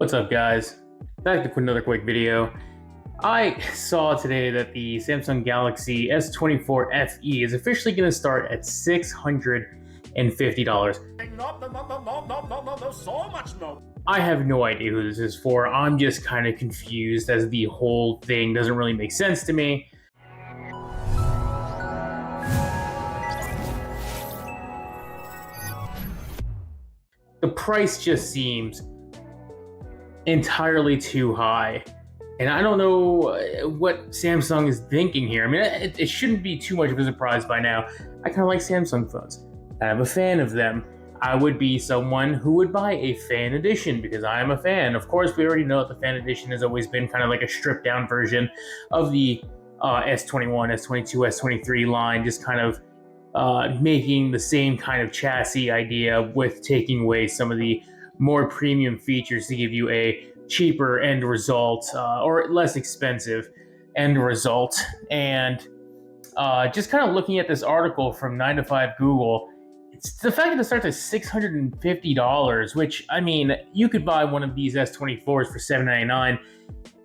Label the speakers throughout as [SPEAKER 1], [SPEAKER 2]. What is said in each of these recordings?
[SPEAKER 1] What's up, guys? Back to another quick video. I saw today that the Samsung Galaxy S24 FE is officially going to start at $650.
[SPEAKER 2] No, so much no.
[SPEAKER 1] I have no idea who this is for. I'm just kind of confused as the whole thing doesn't really make sense to me. The price just seems entirely too high. And I don't know what Samsung is thinking here. I mean, it shouldn't be too much of a surprise by now. I kind of like Samsung phones. I'm a fan of them. I would be someone who would buy a fan edition because I am a fan. Of course, we already know that the fan edition has always been kind of like a stripped down version of the S21, S22, S23 line, just kind of making the same kind of chassis idea with taking away some of the more premium features to give you a cheaper end result or less expensive end result. And just kind of looking at this article from 9 to 5 Google, it's the fact that it starts at $650, which, I mean, you could buy one of these S24s for $799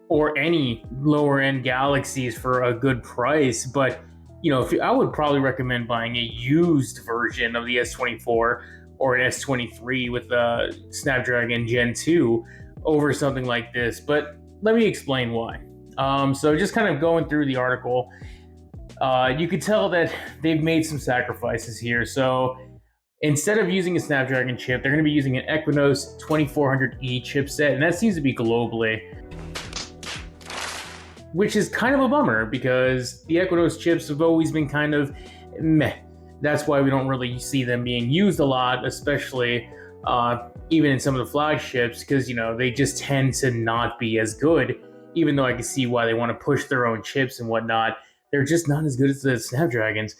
[SPEAKER 1] or any lower end Galaxies for a good price. But, you know, I would probably recommend buying a used version of the S24 or an S23 with a Snapdragon Gen 2 over something like this. But let me explain why. So just kind of going through the article, you could tell that they've made some sacrifices here. So instead of using a Snapdragon chip, they're going to be using an Exynos 2400E chipset, and that seems to be globally, which is kind of a bummer because the Exynos chips have always been kind of meh. That's why we don't really see them being used a lot, especially even in some of the flagships, because, you know, they just tend to not be as good, even though I can see why they want to push their own chips and whatnot. They're just not as good as the Snapdragons.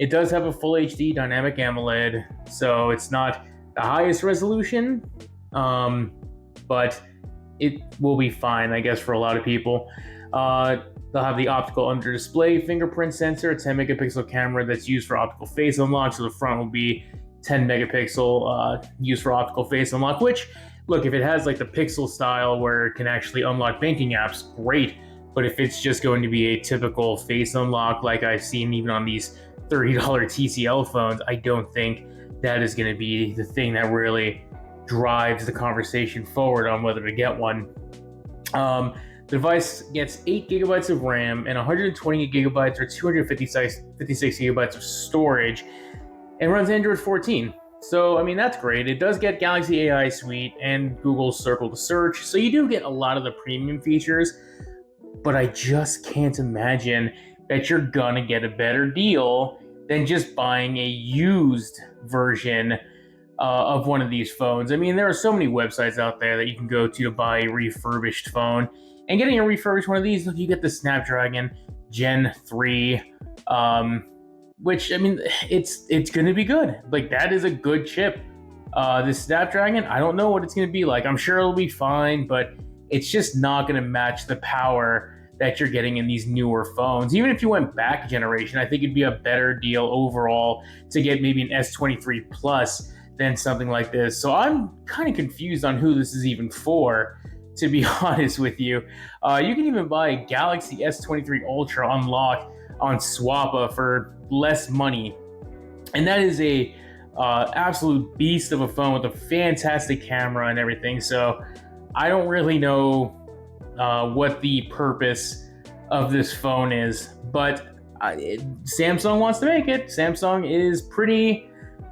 [SPEAKER 1] It does have a full HD dynamic AMOLED, so it's not the highest resolution, but it will be fine, I guess, for a lot of people. They'll have the optical under display fingerprint sensor, a 10 megapixel camera that's used for optical face unlock. So the front will be 10 megapixel used for optical face unlock, which, look, if it has like the Pixel style where it can actually unlock banking apps, great. But if it's just going to be a typical face unlock like I've seen even on these $30 TCL phones, I don't think that is going to be the thing that really drives the conversation forward on whether to get one. The device gets 8 gigabytes of RAM and 128 gigabytes or 256 gigabytes of storage and runs Android 14. So, I mean, that's great. It does get Galaxy AI Suite and Google Circle to Search, so you do get a lot of the premium features, but I just can't imagine that you're gonna get a better deal than just buying a used version of one of these phones. I mean, there are so many websites out there that you can go to buy a refurbished phone. And getting a refurbished one of these, look, you get the Snapdragon Gen 3, which, I mean, it's going to be good. Like, that is a good chip. The Snapdragon, I don't know what it's going to be like. I'm sure it'll be fine, but it's just not going to match the power that you're getting in these newer phones. Even if you went back a generation, I think it'd be a better deal overall to get maybe an S23 Plus than something like this. So I'm kind of confused on who this is even for, to be honest with you. You can even buy a Galaxy S23 Ultra unlocked on Swappa for less money. And that is a absolute beast of a phone with a fantastic camera and everything. So I don't really know what the purpose of this phone is, but Samsung wants to make it. Samsung is pretty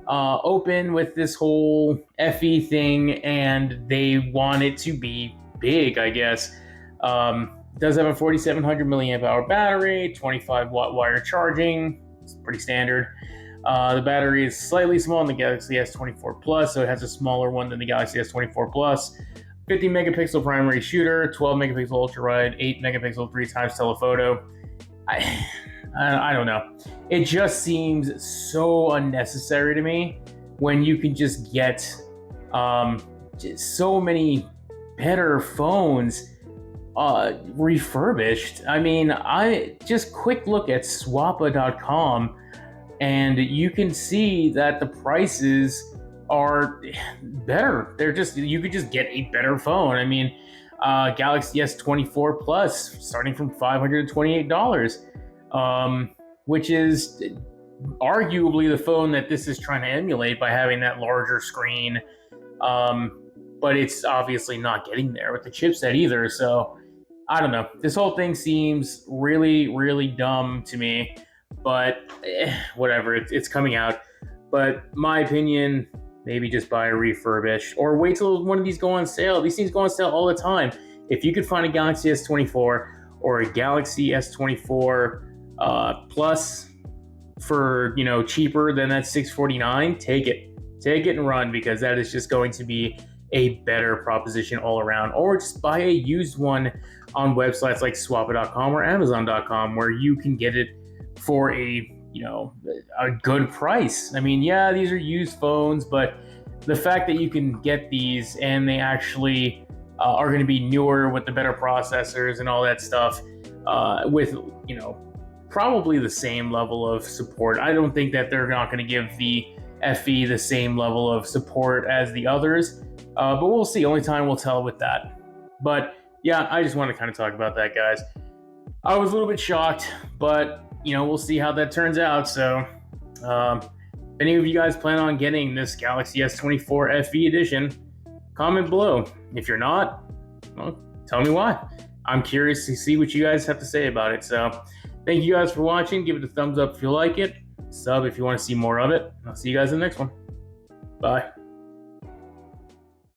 [SPEAKER 1] open with this whole FE thing, and they want it to be big, I guess. It does have a 4700 milliamp hour battery, 25 watt wire charging. It's pretty standard. The battery is slightly small in the Galaxy S24 Plus, so it has a smaller one than the Galaxy S24 Plus. 50 megapixel primary shooter, 12 megapixel ultra wide, 8 megapixel 3x telephoto. I don't know. It just seems so unnecessary to me when you can just get so many better phones refurbished. I mean, I just quick look at swappa.com and you can see that the prices are better. They're just, you could just get a better phone. I mean, Galaxy S24 Plus starting from $528, which is arguably the phone that this is trying to emulate by having that larger screen. But it's obviously not getting there with the chipset either. So I don't know. This whole thing seems really, really dumb to me. But whatever, it's coming out. But my opinion, maybe just buy a refurbished or wait till one of these go on sale. These things go on sale all the time. If you could find a Galaxy S24 or a Galaxy S24 Plus for cheaper than that $649, take it and run, because that is just going to be a better proposition all around. Or just buy a used one on websites like swapit.com or amazon.com, where you can get it for a good price. I mean, yeah, these are used phones, but the fact that you can get these and they actually are going to be newer with the better processors and all that stuff, with probably the same level of support. I don't think that they're not going to give the FE the same level of support as the others, but we'll see. Only time will tell with that. But yeah, I just want to kind of talk about that, guys. I was a little bit shocked, but we'll see how that turns out. So, if any of you guys plan on getting this Galaxy S24 FE edition, comment below. If you're not, well, tell me why. I'm curious to see what you guys have to say about it. So, thank you guys for watching. Give it a thumbs up if you like it. Sub if you want to see more of it. I'll see you guys in the next one. Bye.